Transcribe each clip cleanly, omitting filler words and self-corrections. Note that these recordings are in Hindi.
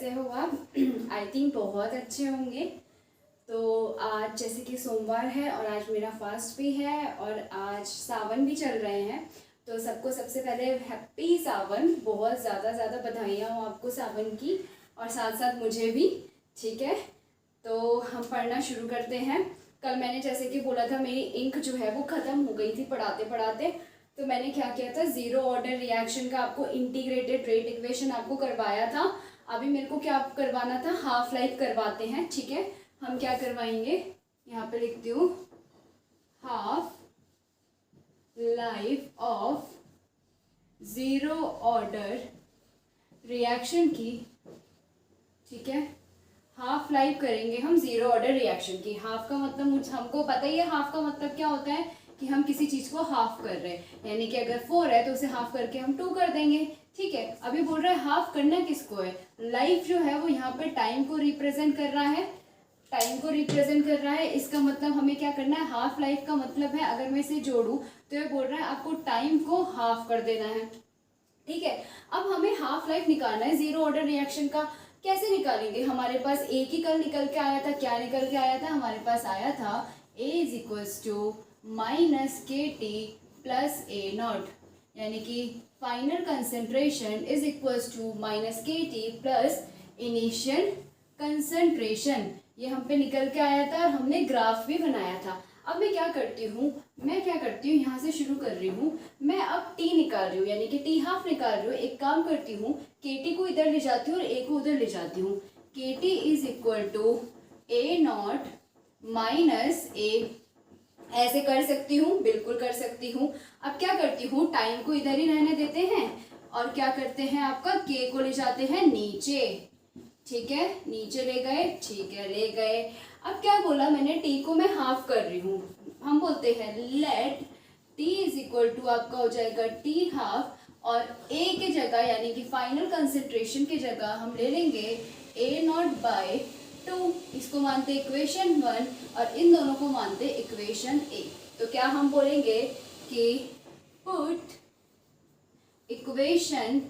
कैसे हो आप? आई थिंक बहुत अच्छे होंगे। तो आज जैसे कि सोमवार है और आज मेरा फास्ट भी है और आज सावन भी चल रहे हैं। तो सबको सबसे पहले हैप्पी सावन, बहुत ज़्यादा बधाइयाँ हो आपको सावन की, और साथ साथ मुझे भी। ठीक है, तो हम पढ़ना शुरू करते हैं। कल मैंने जैसे कि बोला था मेरी इंक जो है वो ख़त्म हो गई थी पढ़ाते पढ़ाते। तो मैंने क्या किया था, ज़ीरो ऑर्डर रिएक्शन का आपको इंटीग्रेटेड रेट इक्वेशन आपको करवाया था। अभी मेरे को क्या करवाना था, हाफ लाइफ करवाते हैं। ठीक है, हम क्या करवाएंगे, यहाँ पे लिखती हूँ, half life of zero order reaction की। ठीक है, हाफ लाइफ करेंगे हम ज़ीरो ऑर्डर रिएक्शन की। हाफ का मतलब हमको पता ही है, हाफ का मतलब क्या होता है कि हम किसी चीज़ को हाफ कर रहे हैं, यानी कि अगर 4 है तो उसे हाफ करके हम 2 कर देंगे। ठीक है, अभी बोल रहा है हाफ करना किसको है, लाइफ जो है वो यहाँ पे टाइम को रिप्रेजेंट कर रहा है, टाइम को रिप्रेजेंट कर रहा है। इसका मतलब हमें क्या करना है, हाफ लाइफ का मतलब है, अगर मैं इसे जोड़ूँ तो ये बोल रहा है आपको टाइम को हाफ कर देना है। ठीक है, अब हमें हाफ लाइफ निकालना है ज़ीरो ऑर्डर रिएक्शन का। कैसे निकालेंगे, हमारे पास एक ही कल निकल के आया था। क्या निकल के आया था, हमारे पास आया था A is equals to minus K T plus A naught, यानी कि final concentration is equals to minus K T plus initial concentration. ये हम पे निकल के आया था और हमने ग्राफ भी बनाया था। अब मैं क्या करती हूँ, यहाँ से शुरू कर रही हूँ। मैं अब टी निकाल रही हूँ, यानी कि टी हाफ निकाल रही हूँ। एक काम करती हूँ, के टी को इधर ले जाती हूँ और ए को उधर ले जाती हूँ। K T is equal to A naught minus a, ऐसे कर सकती हूँ, बिल्कुल कर सकती हूँ। अब क्या करती हूँ, टाइम को इधर ही रहने देते हैं और क्या करते हैं, आपका के को ले जाते हैं नीचे। ठीक है, नीचे ले गए, ठीक है ले गए। अब क्या बोला मैंने, टी को मैं हाफ कर रही हूँ। हम बोलते हैं let T is equal to आपका हो जाएगा टी हाफ, और ए के जगह यानी कि फाइनल कंसेंट्रेशन की जगह हम ले लेंगे ए नॉट बाय 2। इसको मानते इक्वेशन 1 और इन दोनों को मानते इक्वेशन ए। तो क्या हम बोलेंगे कि पुट इक्वेशन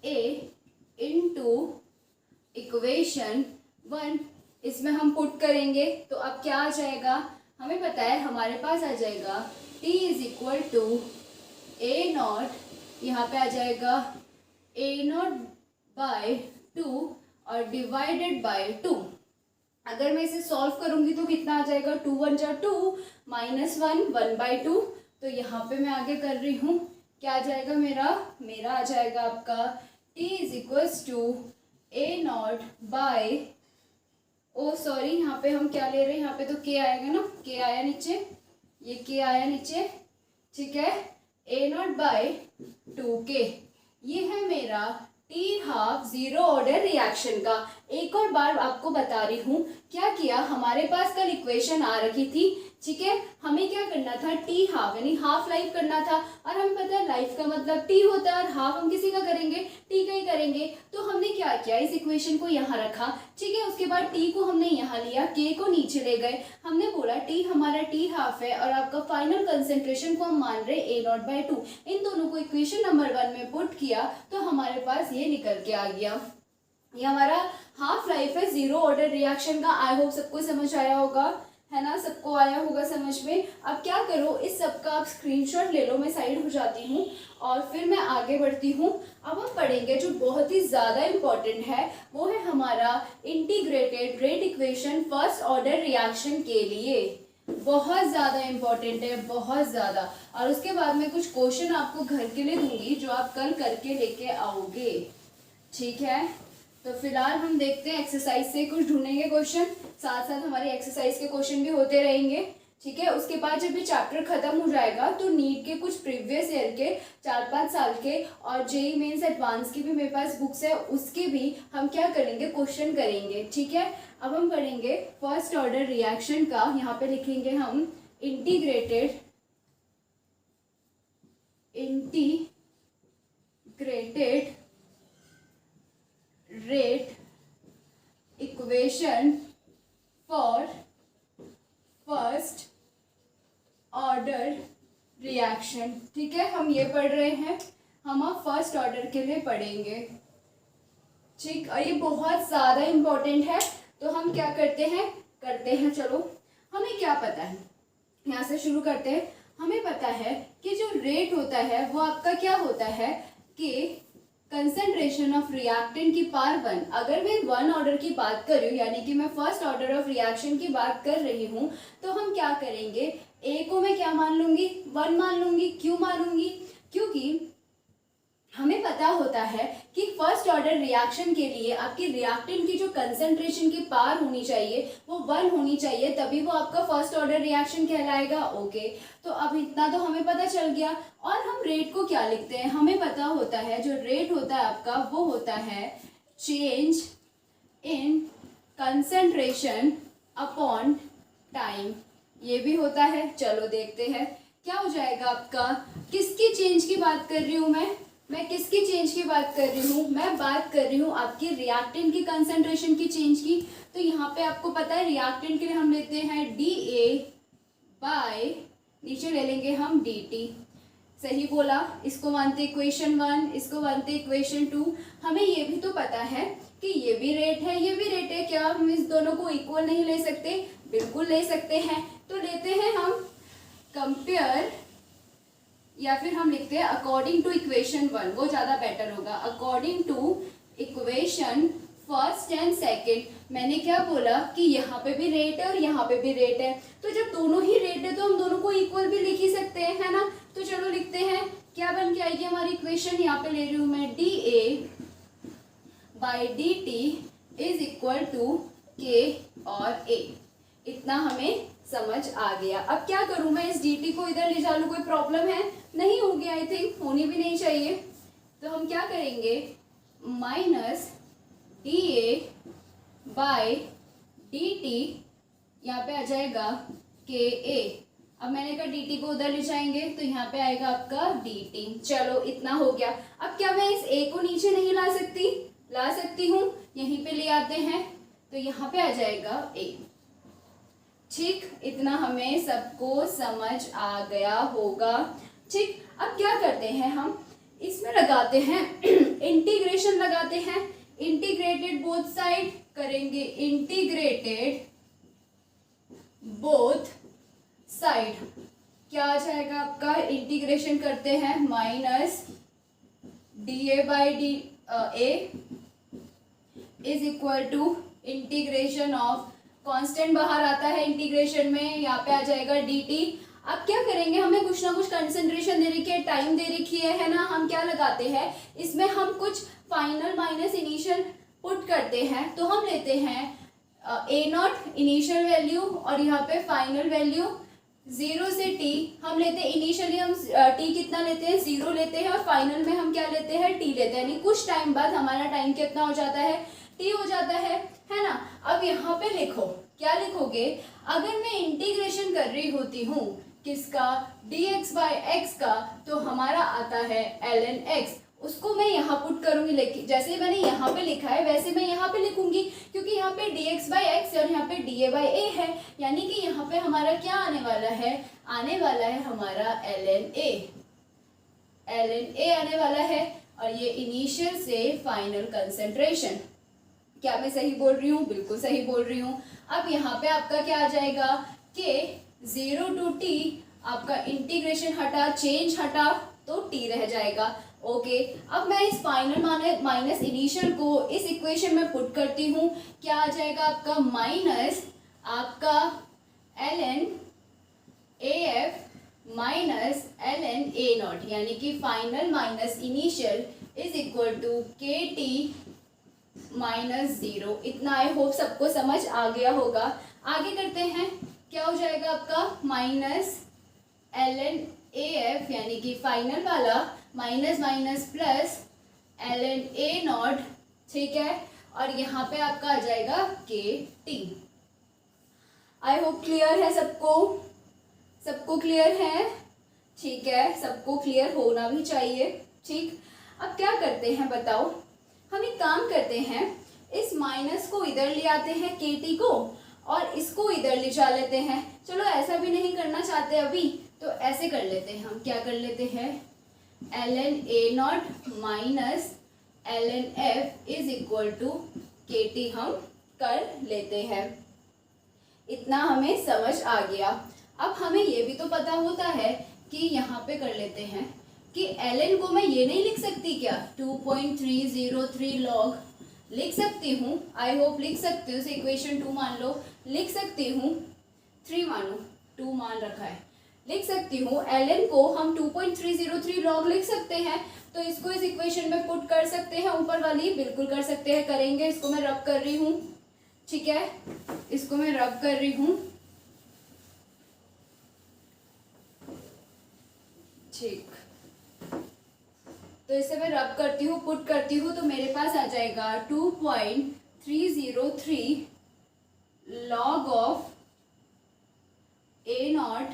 ए इनटू इक्वेशन 1, इसमें हम पुट करेंगे तो अब क्या आ जाएगा, हमें पता है हमारे पास आ जाएगा t is equal to A naught, यहाँ पे आ जाएगा ए नॉट बाय 2 और डिवाइडेड बाय 2। अगर मैं इसे सॉल्व करूंगी तो कितना आ जाएगा, 2 1 जा 2 माइनस 1 1 बाई 2। तो यहाँ पे मैं आगे कर रही हूँ, क्या आ जाएगा मेरा आ जाएगा आपका t is equals to A naught by, oh sorry यहाँ पे हम क्या ले रहे हैं, यहाँ पे तो के आएगा ना, के आया नीचे, ये के आया नीचे। ठीक है, ए नॉट बाय 2k, ये है मेरा T half zero order reaction का। एक और बार आपको बता रही हूँ, क्या किया, हमारे पास कल इक्वेशन आ रखी थी। ठीक है, हमें क्या करना था, टी हाफ यानी हाफ लाइफ करना था, और हमें पता है लाइफ का मतलब टी होता है और हाफ हम किसी का करेंगे, टी का ही करेंगे। तो हमने क्या किया, इस इक्वेशन को यहाँ रखा। ठीक है, उसके बाद टी को हमने यहाँ लिया, के को नीचे ले गए। हमने बोला टी हमारा टी हाफ है और आपका फाइनल कंसेंट्रेशन को हम मान रहे ए नॉट बाय 2। इन दोनों को इक्वेशन नंबर 1 में पुट किया तो हमारे पास ये निकल के आ गया। ये हमारा हाफ लाइफ है ज़ीरो ऑर्डर रिएक्शन का। आई होप सबको समझ आया होगा, है ना, सबको आया होगा समझ में। अब क्या करो, इस सब का आप स्क्रीनशॉट ले लो, मैं साइड हो जाती हूँ और फिर मैं आगे बढ़ती हूँ। अब हम पढ़ेंगे जो बहुत ही ज़्यादा इम्पॉर्टेंट है, वो है हमारा integrated rate equation first order reaction के लिए। बहुत ज़्यादा इम्पॉर्टेंट है, बहुत ज़्यादा। और उसके बाद में कुछ क्वेश्चन आपको घर के लिए दूंगी जो आप कल करके लेके आओगे। ठीक है, तो फिलहाल हम देखते हैं, एक्सरसाइज से कुछ ढूंढेंगे क्वेश्चन, साथ साथ हमारी एक्सरसाइज के क्वेश्चन भी होते रहेंगे। ठीक है, उसके बाद जब ये चैप्टर खत्म हो जाएगा तो नीट के कुछ प्रीवियस ईयर के 4-5 साल के और जेईई मेंस एडवांस की भी मेरे पास बुक्स है, उसके भी हम क्या करेंगे, क्वेश्चन करेंगे। ठीक है, अब हम करेंगे फर्स्ट ऑर्डर रिएक्शन का। यहाँ पे लिखेंगे हम integrated rate equation for first order reaction. ठीक है, हम ये पढ़ रहे हैं, हम अब फर्स्ट ऑर्डर के लिए पढ़ेंगे। ठीक, और ये बहुत ज़्यादा इम्पोर्टेंट है। तो हम क्या करते हैं चलो, हमें क्या पता है, यहाँ से शुरू करते हैं। हमें पता है कि जो रेट होता है वो आपका क्या होता है कि कंसंट्रेशन ऑफ रिएक्टेंट की पावर 1। अगर मैं 1 ऑर्डर की बात कर रही हूँ, यानी कि मैं फर्स्ट ऑर्डर ऑफ रिएक्शन की बात कर रही हूँ, तो हम क्या करेंगे, ए को मैं क्या मान लूँगी, 1 मान लूँगी। क्यों मानूंगी, क्योंकि हमें पता होता है कि फर्स्ट ऑर्डर रिएक्शन के लिए आपकी रिएक्टेंट की जो कंसंट्रेशन की पावर होनी चाहिए वो 1 होनी चाहिए, तभी वो आपका फर्स्ट ऑर्डर रिएक्शन कहलाएगा। ओके, तो अब इतना तो हमें पता चल गया। और हम रेट को क्या लिखते हैं, हमें पता होता है जो रेट होता है आपका वो होता है change in concentration upon time, ये भी होता है। चलो देखते हैं क्या हो जाएगा आपका। किसकी चेंज की बात कर रही हूँ मैं किसकी चेंज की बात कर रही हूँ, मैं बात कर रही हूँ आपकी रिएक्टेंट की कंसंट्रेशन की चेंज की। तो यहाँ पे आपको पता है रिएक्टेंट के लिए हम लेते हैं DA बाय, नीचे ले लेंगे हम DT। सही बोला, इसको मानते इक्वेशन 1, इसको मानते इक्वेशन 2। हमें ये भी तो पता है कि ये भी रेट है, ये भी रेट है। क्या हम इस दोनों को इक्वल नहीं ले सकते, बिल्कुल ले सकते हैं। तो लेते हैं हम कंपेयर, या फिर हम लिखते हैं अकॉर्डिंग टू इक्वेशन 1, वो ज़्यादा बेटर होगा। According to equation first and second. मैंने क्या बोला कि यहाँ पे भी रेट है और यहाँ पे भी रेट है, तो जब दोनों ही रेट है तो हम दोनों को इक्वल भी लिख ही सकते हैं, है ना। तो चलो लिखते हैं, क्या बन के आएगी हमारी इक्वेशन, यहाँ पे ले रही हूँ मैं DA by DT is equal to K और A। इतना हमें समझ आ गया। अब क्या करूं मैं, इस DT को इधर ले जा लूं, कोई प्रॉब्लम है, नहीं होगी, आई थिंक होनी भी नहीं चाहिए। तो हम क्या करेंगे, माइनस DA बाय DT, यहाँ पे आ जाएगा KA। अब मैंने कहा DT को उधर ले जाएंगे तो यहाँ पे आएगा आपका DT। चलो इतना हो गया। अब क्या मैं इस A को नीचे नहीं ला सकती, ला सकती हूँ, यहीं पे ले आते हैं तो यहाँ पे आ जाएगा A। ठीक, इतना हमें सबको समझ आ गया होगा। ठीक, अब क्या करते हैं हम, इसमें लगाते हैं इंटीग्रेशन लगाते हैं। इंटीग्रेटेड बोथ साइड करेंगे, इंटीग्रेटेड बोथ साइड क्या आ जाएगा आपका, इंटीग्रेशन करते हैं minus DA by DA is equal to integration of, constant बाहर आता है इंटीग्रेशन में, यहाँ पे आ जाएगा DT। अब क्या करेंगे, हमें कुछ ना कुछ कंसंट्रेशन दे रखी है, टाइम दे रखी है ना। हम क्या लगाते हैं, इसमें हम कुछ फाइनल माइनस इनिशियल पुट करते हैं। तो हम लेते हैं A0 इनिशियल वैल्यू और यहाँ पे फाइनल वैल्यू 0 से T। हम लेते हैं इनिशियली हम T कितना लेते हैं, 0 लेते हैं, और फाइनल में हम क्या लेते हैं, T लेते हैं। यानी कुछ टाइम बाद हमारा टाइम कितना हो जाता है, T हो जाता है ना। अब यहाँ पे लिखो, क्या लिखोगे, अगर मैं इंटीग्रेशन कर रही होती हूँ किसका, dx बाय x का, तो हमारा आता है ln x। उसको मैं यहाँ पुट करूंगी, जैसे मैंने यहाँ पे लिखा है वैसे मैं यहाँ पे लिखूंगी, क्योंकि यहाँ पे dx बाय x और यहाँ पे da बाय a है। यानी कि यहाँ पे हमारा क्या आने वाला है, आने वाला है हमारा ln a आने वाला है। और ये इनिशियल से फाइनल कंसेंट्रेशन। क्या मैं सही बोल रही हूँ, बिल्कुल सही बोल रही हूँ। अब यहाँ पे आपका क्या आ जाएगा कि 0 टू T, आपका इंटीग्रेशन हटा, चेंज हटा, तो T रह जाएगा। ओके, अब मैं इस फाइनल माइनस इनिशियल को इस इक्वेशन में पुट करती हूँ। क्या आ जाएगा आपका, माइनस आपका ln AF minus ln A0, यानी कि final minus initial is equal to KT minus 0। इतना आई होप सबको समझ आ गया होगा। आगे करते हैं, क्या हो जाएगा आपका, माइनस ln AF यानी कि फाइनल वाला minus minus plus ln A0, ठीक है। और यहाँ पे आपका आ जाएगा KT। आई होप क्लियर है सबको, सबको क्लियर है, ठीक है, सबको क्लियर होना भी चाहिए। ठीक, अब क्या करते हैं बताओ, हम एक काम करते हैं, इस माइनस को इधर ले आते हैं KT को, और इसको इधर ले जा लेते हैं। चलो ऐसा भी नहीं करना चाहते अभी, तो ऐसे कर लेते हैं हम, क्या कर लेते हैं, ln A0 minus ln f is equal to kt हम कर लेते हैं। इतना हमें समझ आ गया। अब हमें ये भी तो पता होता है कि यहाँ पे कर लेते हैं कि ln को मैं ये नहीं लिख सकती क्या, 2.303 log लिख सकती हूँ। आई होप लिख सकती हूँ। इक्वेशन 2 मान लो, लिख सकती हूँ। 3 मानो, 2 मान रखा है, लिख सकती हूँ। ln को हम 2.303 log लिख सकते हैं, तो इसको इस इक्वेशन में पुट कर सकते हैं। ऊपर वाली बिल्कुल कर सकते हैं, करेंगे। इसको मैं रब कर रही हूँ, ठीक है, इसको मैं रब कर रही हूँ, ठीक। तो इसे मैं रब करती हूँ, पुट करती हूँ, तो मेरे पास आ जाएगा 2.303 log ऑफ a0,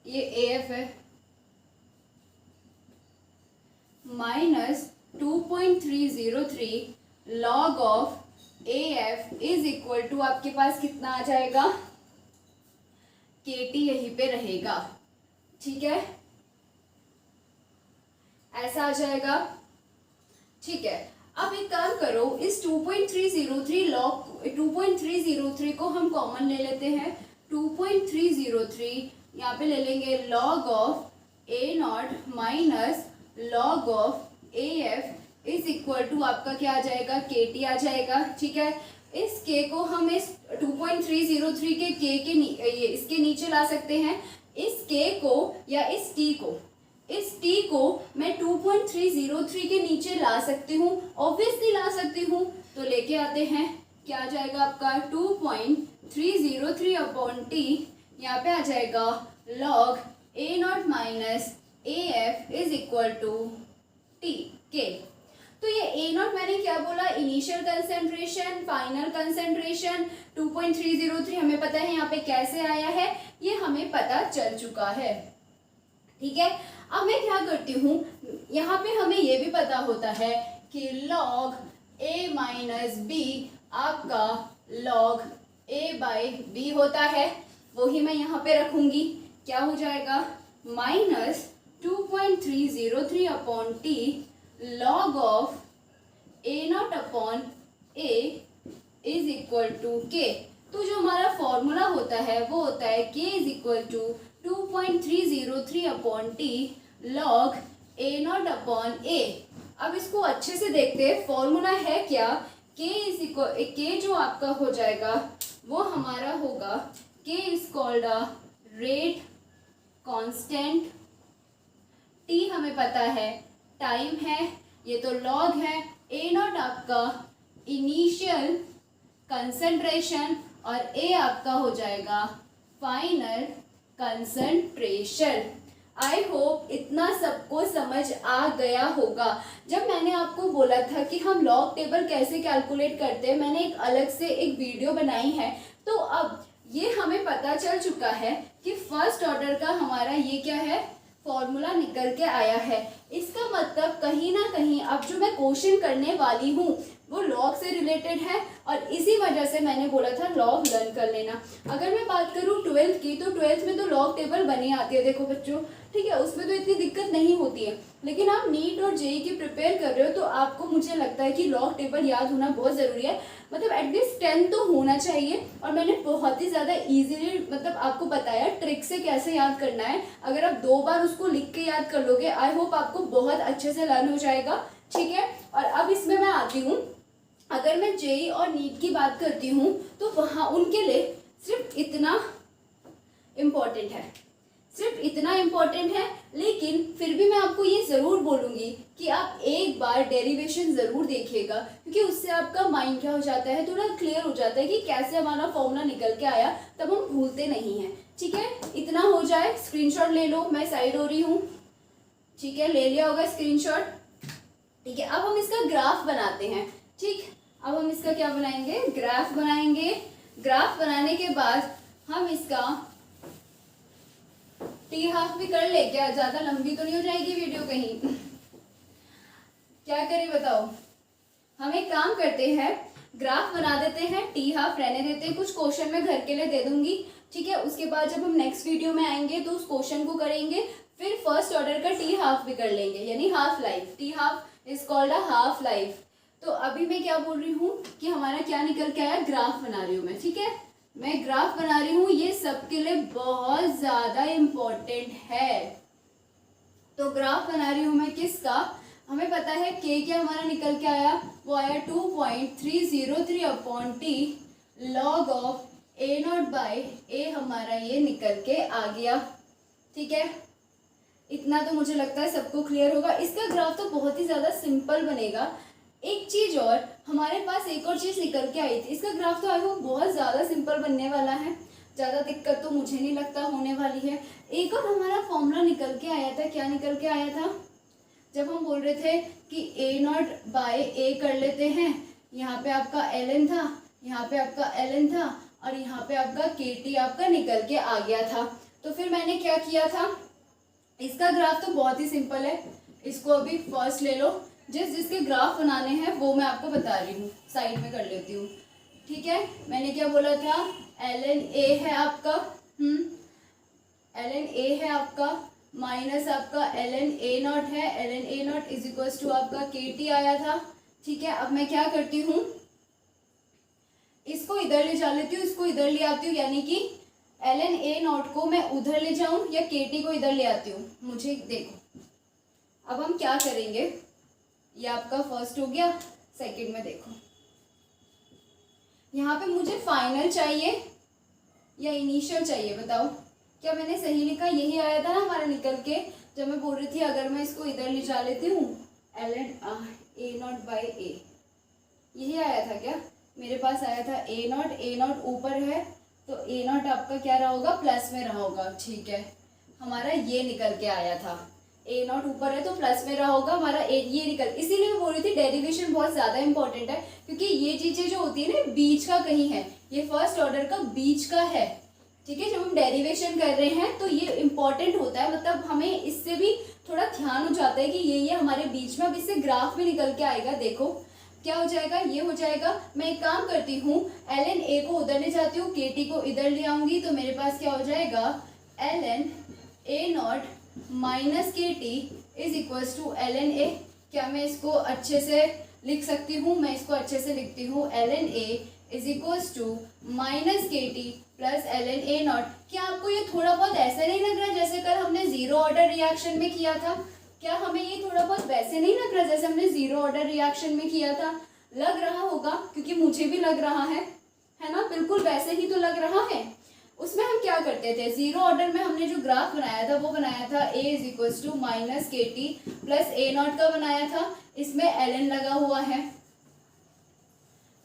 ये AF है, minus 2.303 log of AF is equal to आपके पास कितना आ जाएगा, KT यहीं पे रहेगा, ठीक है, ऐसा आ जाएगा, ठीक है। अब एक काम करो, इस 2.303 log 2.303 को हम कॉमन ले लेते हैं। 2.303 यहाँ पे ले लेंगे log of a0 minus log of AF is equal to आपका क्या आ जाएगा, KT आ जाएगा, ठीक है। इस K को हम इस 2.303 के K के इसके नीचे ला सकते हैं। इस K को या इस T को मैं 2.303 के नीचे ला सकती हूँ, ऑब्वियसली ला सकती हूँ। तो लेके आते हैं, क्या आ जाएगा आपका 2.303 अपॉन T, यहाँ पे आ जाएगा log a0 minus AF is equal to K। तो ये a0 मैंने क्या बोला, इनिशियल कंसेंट्रेशन, फाइनल कंसेंट्रेशन। 2.303 हमें पता है यहाँ पे कैसे आया है, ये हमें पता चल चुका है, ठीक है। अब मैं क्या करती हूँ, यहाँ पे हमें ये भी पता होता है कि log a माइनस b आपका log a बाई b होता है, वही मैं यहाँ पे रखूंगी। क्या हो जाएगा, minus 2.303 upon T log of a0 upon a is equal to K। तो जो हमारा फॉर्मूला होता है वो होता है K is equal to 2.303 upon T log a0 upon a। अब इसको अच्छे से देखते हैं, फॉर्मूला है क्या, K इज इक्वल, K जो आपका हो जाएगा वो हमारा होगा K is called a rate constant, T हमें पता है टाइम है, ये तो लॉग है, a0 आपका इनिशियल कंसंट्रेशन और a आपका हो जाएगा फाइनल कंसंट्रेशन। आई होप इतना सबको समझ आ गया होगा। जब मैंने आपको बोला था कि हम लॉग टेबल कैसे कैलकुलेट करते हैं, मैंने एक अलग से एक वीडियो बनाई है। तो अब ये हमें पता चल चुका है कि फर्स्ट ऑर्डर का हमारा ये क्या है, फॉर्मूला निकल के आया है। इसका मतलब कहीं ना कहीं अब जो मैं क्वेश्चन करने वाली हूँ वो लॉग से रिलेटेड है, और इसी वजह से मैंने बोला था लॉग लर्न कर लेना। अगर मैं बात करूँ 12th की, तो 12th में तो लॉग टेबल बनी आती है, देखो बच्चों, ठीक है, उसमें तो इतनी दिक्कत नहीं होती है। लेकिन आप नीट और जेई की प्रिपेयर कर रहे हो तो आपको, मुझे लगता है कि लॉग टेबल याद होना बहुत ज़रूरी है, मतलब एटलीस्ट 10 तो होना चाहिए। और मैंने बहुत ही ज़्यादा ईजिली मतलब आपको बताया ट्रिक से कैसे याद करना है। अगर आप 2 बार उसको लिख के याद कर लोगे, आई होप आपको बहुत अच्छे से लर्न हो जाएगा, ठीक है। और अब इसमें मैं आती हूँ, अगर मैं जेई और नीट की बात करती हूँ तो वहाँ उनके लिए सिर्फ इतना इम्पोर्टेंट है, सिर्फ इतना इम्पोर्टेंट है। लेकिन फिर भी मैं आपको ये ज़रूर बोलूँगी कि आप एक बार डेरिवेशन ज़रूर देखिएगा, क्योंकि उससे आपका माइंड क्या हो जाता है, थोड़ा क्लियर हो जाता है कि कैसे हमारा फॉर्मूला निकल के आया, तब हम भूलते नहीं हैं, ठीक है। इतना हो जाए, स्क्रीनशॉट ले लो, मैं साइड हो रही हूँ, ठीक है, ले लिया होगा स्क्रीनशॉट, ठीक है। अब हम इसका ग्राफ बनाते हैं, ठीक। अब हम इसका क्या बनाएंगे, ग्राफ बनाएंगे। ग्राफ बनाने के बाद हम इसका टी हाफ भी कर ले, क्या ज्यादा लंबी तो नहीं हो जाएगी वीडियो कहीं, क्या करें बताओ। हम एक काम करते हैं, ग्राफ बना देते हैं, टी हाफ रहने देते हैं, कुछ क्वेश्चन मैं घर के लिए दे दूंगी, ठीक है। उसके बाद जब हम नेक्स्ट वीडियो में आएंगे तो उस क्वेश्चन को करेंगे, फिर फर्स्ट ऑर्डर का टी हाफ भी कर लेंगे, यानी half life, T half is called a half life. तो अभी मैं क्या बोल रही हूँ कि हमारा क्या निकल के आया, ग्राफ बना रही हूँ मैं, ठीक है, मैं ग्राफ बना रही हूँ, ये सबके लिए बहुत ज्यादा इम्पोर्टेंट है। तो ग्राफ बना रही हूँ मैं किसका, हमें पता है के क्या हमारा निकल के आया, वो आया 2.303 upon T log of a naught by a, हमारा ये निकल के आ गया। ठीक है, इतना तो मुझे लगता है सबको क्लियर होगा। इसका ग्राफ तो बहुत ही ज़्यादा सिंपल बनेगा। एक चीज़ और, हमारे पास एक और चीज़ निकल के आई थी, इसका ग्राफ तो आई होप बहुत ज़्यादा सिंपल बनने वाला है, ज़्यादा दिक्कत तो मुझे नहीं लगता होने वाली है। एक और हमारा फॉर्मूला निकल के आया था, क्या निकल के आया था, जब हम बोल रहे थे कि ए नॉट बाय ए कर लेते हैं, यहाँ पे आपका ln था, यहाँ पे आपका ln था, और यहाँ पे आपका kt आपका निकल के आ गया था। तो फिर मैंने क्या किया था, इसका ग्राफ तो बहुत ही सिंपल है, इसको अभी फर्स्ट ले लो, जिसके ग्राफ बनाने हैं वो मैं आपको बता रही हूँ, साइड में कर लेती हूँ। ठीक है, मैंने क्या बोला था, ln a है आपका, ln a है आपका, माइनस आपका ln a नॉट है, ln a naught is equal to आपका kt आया था। ठीक है, अब मैं क्या करती हूँ, इसको इधर ले जा लेती हूँ, इसको इधर ले आती हूँ, यानी कि ln a नॉट को मैं उधर ले जाऊं या kt को इधर ले आती हूँ, मुझे देखो। अब हम क्या करेंगे, ये आपका फर्स्ट हो गया, सेकंड में देखो, यहाँ पे मुझे फाइनल चाहिए या इनिशियल चाहिए, बताओ क्या मैंने सही लिखा, यही आया था ना हमारा निकल के, जब मैं बोल रही थी अगर मैं इसको इधर ले जा लेती हूँ ln a naught by a, यही आया था क्या, मेरे पास आया था a नॉट ऊपर है तो a नॉट आपका क्या रहा होगा, प्लस में रहा होगा। ठीक है, हमारा ये निकल के आया था, a नॉट ऊपर है तो प्लस में रहा होगा हमारा ये निकल, इसीलिए मैं बोल रही थी डेरिवेशन बहुत ज़्यादा इंपॉर्टेंट है, क्योंकि ये चीज़ें जो होती है ना बीच का कहीं है, ये फर्स्ट ऑर्डर का बीच का है। ठीक है, जब हम डेरिवेशन कर रहे हैं तो ये इंपॉर्टेंट होता है, मतलब हमें इससे भी थोड़ा ध्यान हो जाता है कि ये हमारे बीच में, अब इससे ग्राफ भी निकल के आएगा, देखो क्या हो जाएगा, ये हो जाएगा। मैं एक काम करती हूँ, ln a को उधर ले जाती हूँ, kt को इधर ले आऊंगी, तो मेरे पास क्या हो जाएगा, ln a naught minus kt is equal to ln a। क्या मैं इसको अच्छे से लिख सकती हूँ, मैं इसको अच्छे से लिखती हूँ, ln a is equal to minus kt plus ln a naught. क्या आपको ये थोड़ा बहुत ऐसा नहीं लग रहा जैसे कल हमने जीरो ऑर्डर रिएक्शन में किया था, क्या हमें ये थोड़ा बहुत वैसे नहीं लग रहा जैसे हमने जीरो ऑर्डर रिएक्शन में किया था, लग रहा होगा, क्योंकि मुझे भी लग रहा है ना, बिल्कुल वैसे ही तो लग रहा है। उसमें हम क्या करते थे, जीरो ऑर्डर में हमने जो ग्राफ बनाया था वो बनाया था a is equal to minus kt plus a naught का बनाया था, इसमें ln लगा हुआ है,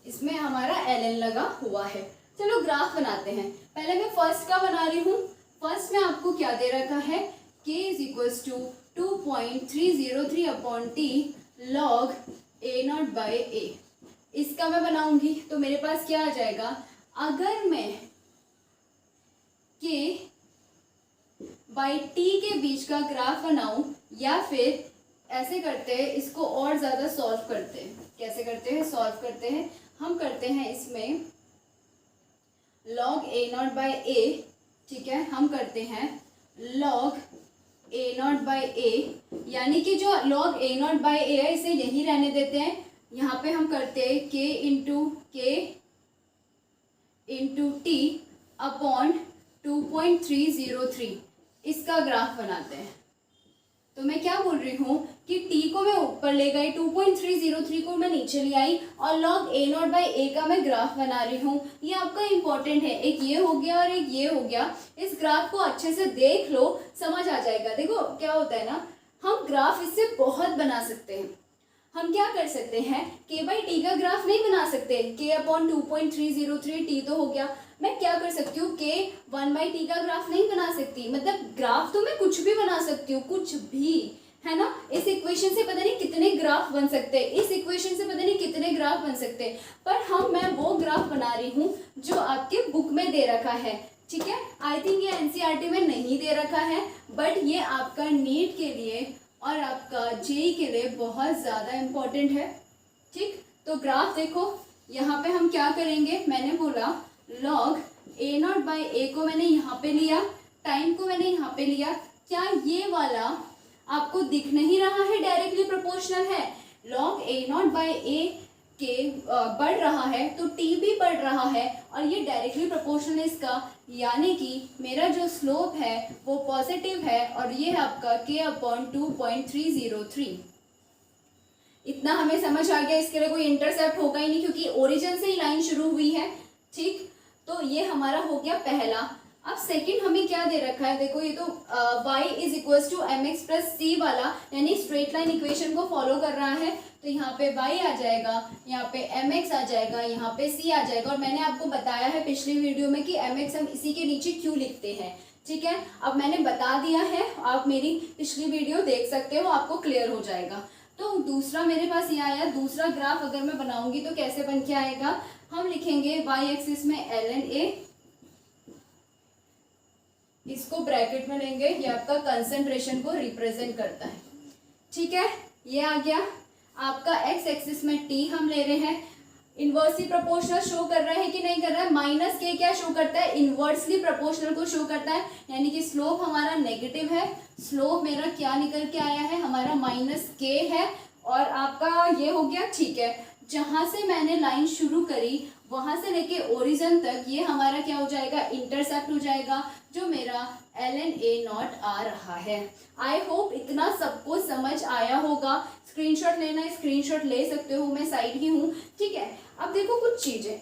इसमें हमारा ln लगा हुआ है। चलो ग्राफ बनाते हैं, पहले मैं फर्स्ट का बना रही हूँ। फर्स्ट में आपको क्या दे रखा है, k is equal to 2.303 upon T log a naught by a, इसका मैं बनाऊंगी तो मेरे पास क्या आ जाएगा, अगर मैं k बाई t के बीच का ग्राफ बनाऊं, या फिर ऐसे करते हैं, इसको और ज़्यादा सॉल्व करते हैं, कैसे करते हैं, सॉल्व करते हैं, हम करते हैं इसमें log a naught by a, ठीक है, हम करते हैं log a naught by a, यानी कि जो log a naught by a है इसे यही रहने देते हैं, यहाँ पे हम करते हैं k इंटू टी अपॉन 2.303, इसका ग्राफ बनाते हैं। तो मैं क्या बोल रही हूँ कि t को मैं ऊपर ले गई, 2.303 को मैं नीचे ले आई, और log a naught by a का मैं ग्राफ बना रही हूँ। ये आपका इंपॉर्टेंट है, एक ये हो गया और एक ये हो गया। इस ग्राफ को अच्छे से देख लो, समझ आ जाएगा। देखो क्या होता है ना, हम ग्राफ इससे बहुत बना सकते हैं। हम क्या कर सकते हैं, k बाई टी का ग्राफ नहीं बना सकते, k अपॉन 2.303 t तो हो गया। मैं क्या कर सकती हूँ, k 1 बाई टी का ग्राफ नहीं बना सकती, मतलब ग्राफ तो मैं कुछ भी बना सकती हूँ, कुछ भी, है ना। इस इक्वेशन से पता नहीं कितने ग्राफ बन सकते हैं, इस इक्वेशन से पता नहीं कितने ग्राफ बन सकते हैं, पर मैं वो ग्राफ बना रही हूँ जो आपके बुक में दे रखा है। ठीक है, आई थिंक ये एनसीईआरटी में नहीं दे रखा है, बट ये आपका नीट के लिए और आपका जेई के लिए बहुत ज़्यादा इम्पोर्टेंट है। ठीक, तो ग्राफ देखो, यहाँ पे हम क्या करेंगे, मैंने बोला log a naught by a को मैंने यहाँ पे लिया, टाइम को मैंने यहाँ पे लिया। क्या ये वाला आपको दिख नहीं रहा है डायरेक्टली प्रोपोर्शनल है, log a naught by a के बढ़ रहा है तो t भी बढ़ रहा है और ये डायरेक्टली प्रोपोर्शनल है इसका, यानी कि मेरा जो स्लोप है वो पॉजिटिव है और ये है आपका k/2.303। इतना हमें समझ आ गया। इसके लिए कोई इंटरसेप्ट होगा ही नहीं क्योंकि ओरिजिन से ही लाइन शुरू हुई है। ठीक, तो ये हमारा हो गया पहला। अब सेकंड हमें क्या दे रखा है, देखो ये तो y is equal to M X plus C वाला यानी स्ट्रेट लाइन इक्वेशन को फॉलो कर रहा है। तो यहाँ पे y आ जाएगा, यहाँ पे mx आ जाएगा, यहाँ पे c आ जाएगा। और मैंने आपको बताया है पिछली वीडियो में कि mx हम इसी के नीचे क्यों लिखते हैं। ठीक है, अब मैंने बता दिया है, आप मेरी पिछली वीडियो देख सकते हो, आपको क्लियर हो जाएगा। तो दूसरा मेरे पास ये आया, दूसरा ग्राफ अगर मैं बनाऊंगी तो कैसे बन के आएगा, हम लिखेंगे y एक्सिस में ln a, इसको ब्रैकेट में लेंगे, ये आपका कंसंट्रेशन को रिप्रेजेंट करता है। ठीक है, ये आ गया आपका x एक्सिस में t हम ले रहे हैं। इनवर्सली प्रोपोर्शनल शो कर रहा है कि नहीं कर रहा है, माइनस के क्या शो करता है, इनवर्सली प्रोपोर्शनल को शो करता है, यानी कि स्लोप हमारा नेगेटिव है। स्लोप मेरा क्या निकल के आया है, हमारा -k है और आपका ये हो गया। ठीक है, जहां से मैंने लाइन शुरू करी वहां से लेके ओरिजिन तक ये हमारा क्या हो जाएगा, इंटरसेप्ट हो जाएगा, जो मेरा ln a नॉट आ रहा है। आई होप इतना सबको समझ आया होगा। स्क्रीनशॉट लेना है स्क्रीनशॉट ले सकते हो, मैं साइड ही हूँ। ठीक है, अब देखो कुछ चीजें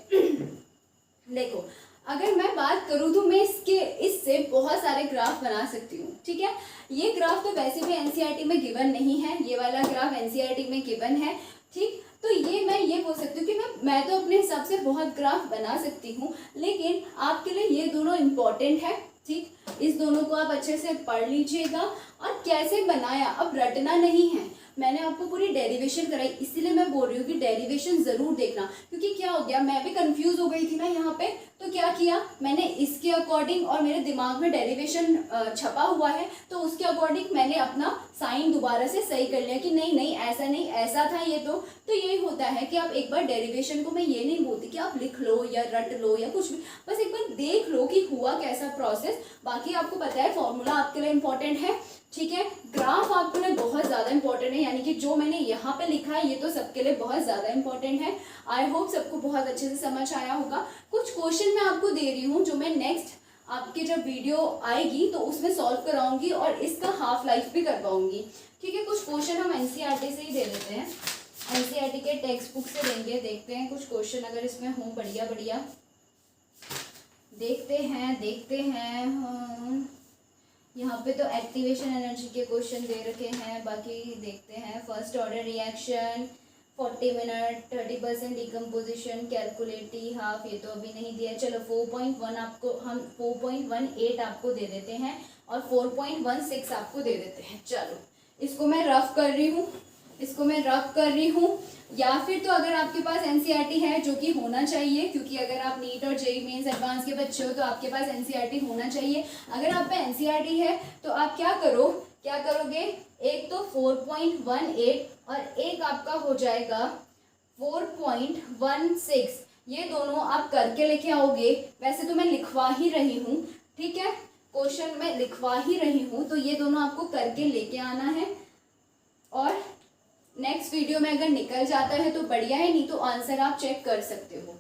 देखो, अगर मैं बात करूँ तो मैं इससे बहुत सारे ग्राफ बना सकती हूँ। ठीक है, ये ग्राफ तो वैसे भी एनसीईआरटी में गिवन नहीं है, ये वाला ग्राफ एनसीईआरटी में गिवन है। ठीक, तो ये मैं ये बोल सकती हूँ कि मैं तो अपने हिसाब से बहुत ग्राफ बना सकती हूँ, लेकिन आपके लिए ये दोनों इम्पॉर्टेंट है। ठीक, इस दोनों को आप अच्छे से पढ़ लीजिएगा। और कैसे बनाया, अब रटना नहीं है, मैंने आपको पूरी डेरिवेशन कराई, इसीलिए मैं बोल रही हूँ कि डेरिवेशन जरूर देखना। क्योंकि क्या हो गया, मैं भी कंफ्यूज हो गई थी ना यहाँ पे, तो क्या किया मैंने, इसके अकॉर्डिंग, और मेरे दिमाग में डेरिवेशन छपा हुआ है तो उसके अकॉर्डिंग मैंने अपना साइन दोबारा से सही कर लिया कि नहीं नहीं ऐसा नहीं, ऐसा था ये। तो यही होता है कि आप एक बार डेरिवेशन को, मैं ये नहीं बोलती कि आप लिख लो या रट लो या कुछ भी, बस एक बार देख लो कि हुआ कैसा प्रोसेस। बाकी आपको पता है फॉर्मूला आपके लिए इंपॉर्टेंट है। ठीक है, ग्राफ आपके लिए बहुत ज़्यादा इंपॉर्टेंट है, यानी कि जो मैंने यहाँ पे लिखा है ये तो सबके लिए बहुत ज़्यादा इंपॉर्टेंट है। आई होप सबको बहुत अच्छे से समझ आया होगा। कुछ क्वेश्चन मैं आपको दे रही हूँ जो मैं नेक्स्ट आपके जब वीडियो आएगी तो उसमें सॉल्व कराऊंगी और इसका हाफ लाइफ भी करवाऊंगी। ठीक है, कुछ क्वेश्चन हम एनसीईआरटी से ही दे देते हैं, एनसीईआरटी के टेक्स्ट बुक से देंगे। देखते हैं कुछ क्वेश्चन अगर इसमें हों, बढ़िया बढ़िया देखते हैं। यहाँ पे तो एक्टिवेशन एनर्जी के क्वेश्चन दे रखे हैं, बाकी देखते हैं। First order reaction 40 minute, 30% decomposition, calculate T half, ये तो अभी नहीं दिया। चलो 4.1 आपको, हम 4.18 आपको दे देते हैं और 4.16 आपको दे देते हैं। चलो इसको मैं रफ कर रही हूँ, या फिर तो अगर आपके पास एनसीईआरटी है, जो कि होना चाहिए, क्योंकि अगर आप नीट और जेईई मेंस एडवांस के बच्चे हो तो आपके पास एनसीईआरटी होना चाहिए। अगर आप पे एनसीईआरटी है तो आप क्या करोगे, एक तो 4.18 और एक आपका हो जाएगा 4.16, ये दोनों आप करके लेके आओगे। वैसे तो मैं लिखवा ही रही हूँ, ठीक है, क्वेश्चन में लिखवा ही रही हूँ, तो ये दोनों आपको करके लेके आना है। और नेक्स्ट वीडियो में अगर निकल जाता है तो बढ़िया है, नहीं तो आंसर आप चेक कर सकते हो।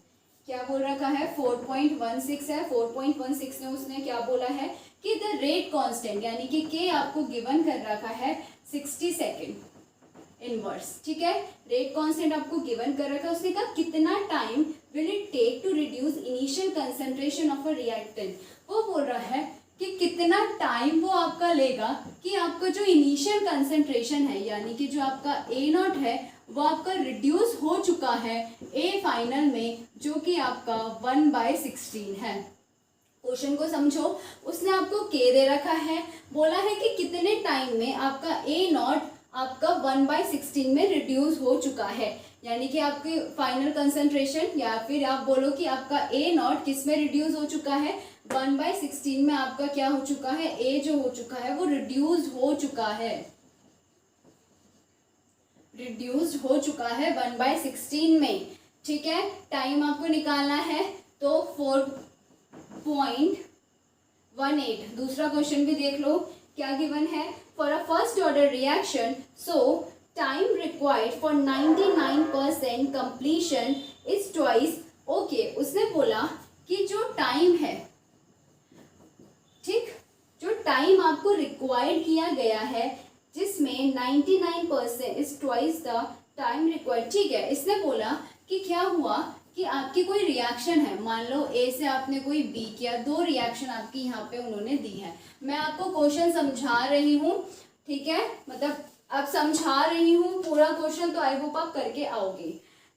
क्या बोल रखा है, 4.16 है, 4.16 में उसने क्या बोला है कि द रेट कांस्टेंट, यानी कि के आपको गिवन कर रखा है 60 सेकेंड इनवर्स। ठीक है, रेट कांस्टेंट आपको गिवन कर रखा है, उसने कहा कितना time will it take to reduce initial concentration of a reactant. वो बोल रहा है कि कितना टाइम वो आपका लेगा कि आपका जो इनिशियल कंसंट्रेशन है, यानी कि जो आपका A0 है वो आपका रिड्यूस हो चुका है A फाइनल में, जो कि आपका 1/16 है। क्वेश्चन को समझो, उसने आपको K दे रखा है, बोला है कि कितने टाइम में आपका A0 आपका 1/16 में रिड्यूस हो चुका है, यानी कि आपकी फाइनल कंसंट्रेशन, या फिर आप बोलो कि आपका A0 किस में रिड्यूस हो चुका है, 1/16 में आपका क्या हो चुका है, A जो हो चुका है वो रिड्यूस हो चुका है 1/16 में। ठीक है, टाइम आपको निकालना है तो 4.18। दूसरा क्वेश्चन भी देख लो क्या गिवन है, for a first order reaction so time required for 99% completion is twice. Okay, उसने बोला कि जो टाइम है, ठीक, जो टाइम आपको रिक्वायर्ड किया गया है जिसमें 99% is twice the time required. ठीक है, इसने बोला कि क्या हुआ कि आपकी कोई रिएक्शन है, मान लो ए से आपने कोई बी किया, दो रिएक्शन आपकी यहाँ पे उन्होंने दी है। मैं आपको क्वेश्चन समझा रही हूँ, ठीक है, मतलब अब समझा रही हूँ पूरा क्वेश्चन, तो आई होप आप करके आओगे।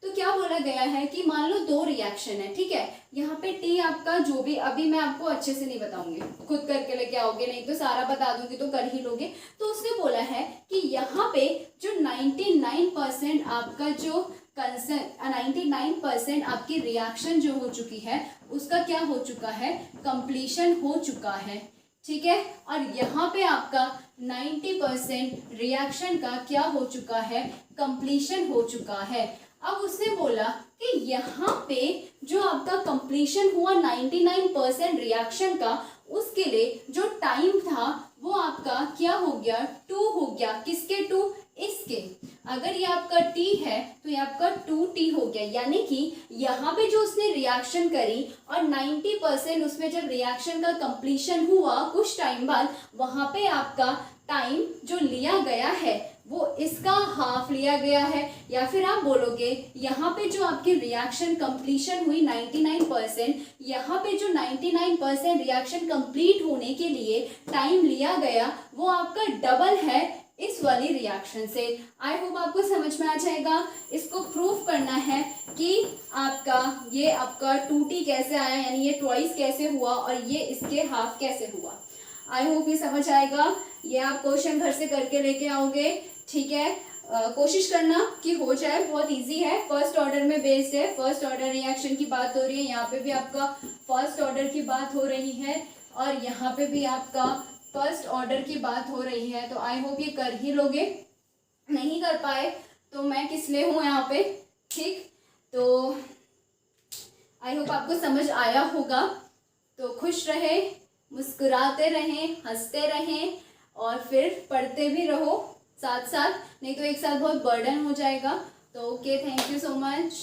तो क्या बोला गया है कि मान लो दो रिएक्शन है, ठीक है, यहाँ पे टी आपका जो भी, अभी मैं आपको अच्छे से नहीं बताऊंगी, खुद करके लेके आओगे, नहीं तो सारा बता दूंगी तो कर ही लोगे। तो उसने बोला है कि यहाँ पे जो 99% आपका जो कंसर्न 99% आपकी रिएक्शन जो हो चुकी है उसका क्या हो चुका है, कंप्लीशन हो चुका है, ठीक है, और यहाँ पे आपका 90% रिएक्शन का क्या हो चुका है, कंप्लीशन हो चुका है। अब उसने बोला कि यहाँ पे जो आपका कंप्लीशन हुआ 99% रिएक्शन का, उसके लिए जो टाइम था वो आपका क्या हो गया, 2 हो गया। किसके 2, इसके। अगर ये आपका t है तो ये आपका 2t हो गया, यानी कि यहाँ पे जो उसने रिएक्शन करी और 90% उसमें जब रिएक्शन का कंप्लीशन हुआ कुछ टाइम बाद, वहां पे आपका टाइम जो लिया गया है वो इसका हाफ लिया गया है। या फिर आप बोलोगे यहाँ पे जो आपकी रिएक्शन कंप्लीशन हुई 99%, यहाँ पे जो 99% रिएक्शन कंप्लीट होने के लिए टाइम लिया गया वो आपका डबल है इस वाली रिएक्शन से। आई होप आपको समझ में आ जाएगा। इसको प्रूफ करना है कि आपका ये आपका 2t कैसे आया, यानी ये ट्वाइस कैसे हुआ और ये इसके हाफ कैसे हुआ। आई होप ये समझ आएगा। ये आप क्वेश्चन घर से करके लेके आओगे, ठीक है। कोशिश करना कि हो जाए, बहुत इजी है, फर्स्ट ऑर्डर में बेस्ड है, फर्स्ट ऑर्डर रिएक्शन की बात हो रही है, यहाँ पे भी आपका फर्स्ट ऑर्डर की बात हो रही है और यहाँ पे भी आपका फर्स्ट ऑर्डर की बात हो रही है। तो आई होप ये कर ही लोगे, नहीं कर पाए तो मैं किस लिए हूँ यहाँ पे, ठीक। तो आई होप आपको समझ आया होगा। तो खुश रहे, मुस्कुराते रहें, हंसते रहें और फिर पढ़ते भी रहो साथ साथ, नहीं तो एक साथ बहुत बर्डन हो जाएगा। तो okay, thank you so much.